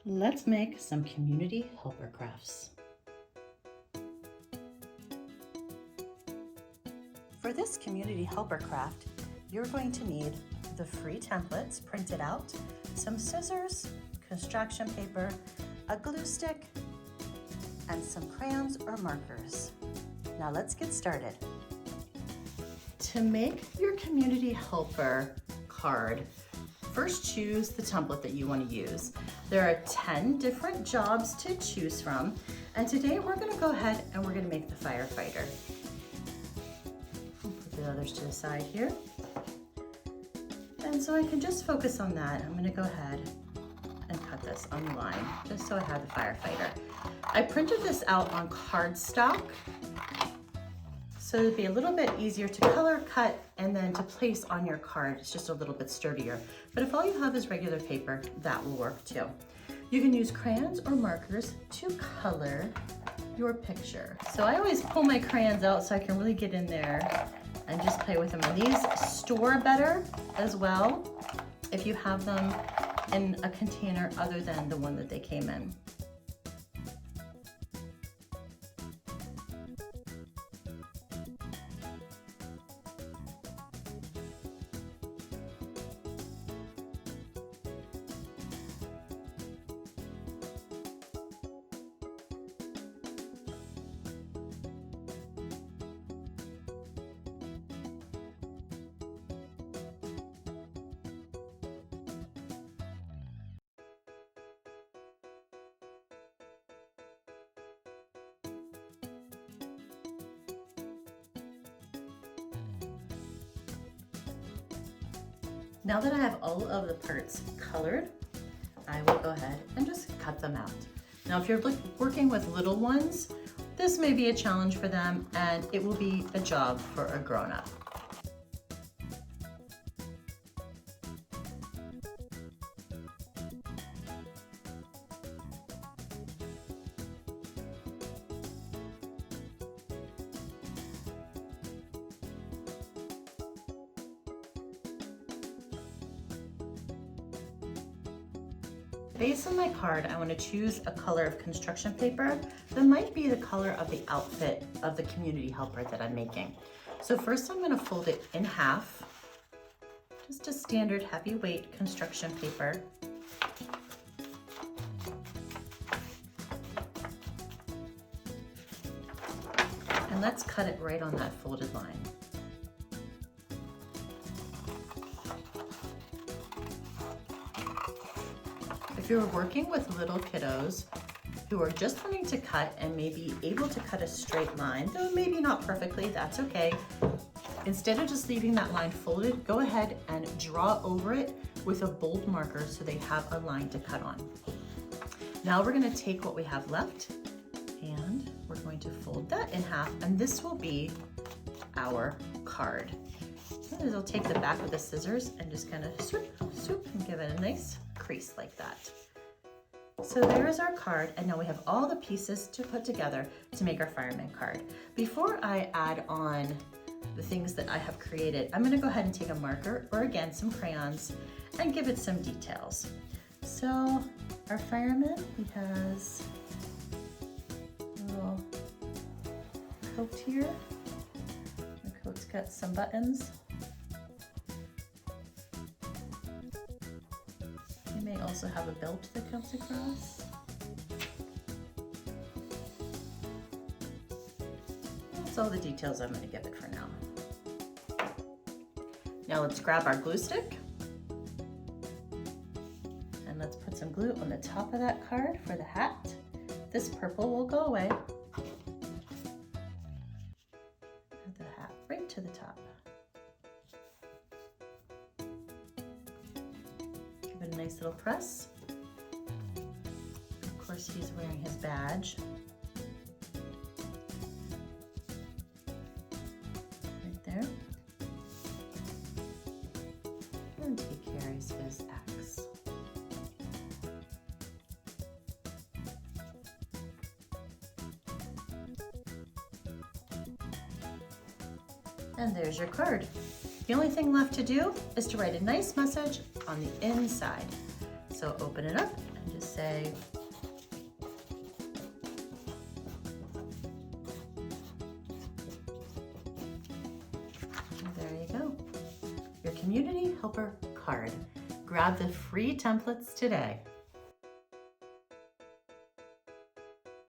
Let's make some community helper crafts. For this community helper craft, you're going to need the free templates printed out, some scissors, construction paper, a glue stick, and some crayons or markers. Now let's get started. To make your community helper card, first choose the template that you want to use. There are 10 different jobs to choose from, and today we're going to go ahead and we're going to make the firefighter. I'll put the others to the side here. And so I can just focus on that. I'm going to go ahead and cut this on the line, just so I have the firefighter. I printed this out on cardstock, so it'd be a little bit easier to color, cut, and then to place on your card. It's just a little bit sturdier. But if all you have is regular paper, that will work too. You can use crayons or markers to color your picture. So I always pull my crayons out so I can really get in there and just play with them. And these store better as well if you have them in a container other than the one that they came in. Now that I have all of the parts colored, I will go ahead and just cut them out. Now, if you're working with little ones, this may be a challenge for them and it will be a job for a grown-up. Based on my card, I want to choose a color of construction paper that might be the color of the outfit of the community helper that I'm making. So first I'm going to fold it in half, just a standard heavyweight construction paper. And let's cut it right on that folded line. If you're working with little kiddos who are just learning to cut and may be able to cut a straight line, though maybe not perfectly, that's okay. Instead of just leaving that line folded, go ahead and draw over it with a bold marker so they have a line to cut on. Now we're going to take what we have left and we're going to fold that in half, and this will be our card. What I'll take the back of the scissors and just kind of swoop, swoop, and give it a nice crease like that. So there's our card, and now we have all the pieces to put together to make our fireman card. Before I add on the things that I have created, I'm going to go ahead and take a marker, or again some crayons, and give it some details. So our fireman, he has a little coat here. The coat's got some buttons. You may also have a belt that comes across. That's all the details I'm going to give it for now. Now let's grab our glue stick and let's put some glue on the top of that card for the hat. This purple will go away. Add the hat right to the top. A nice little press. Of course, he's wearing his badge. Right there. And he carries his axe. And there's your card. The only thing left to do is to write a nice message on the inside. So open it up and just say, there you go. Your community helper card. Grab the free templates today.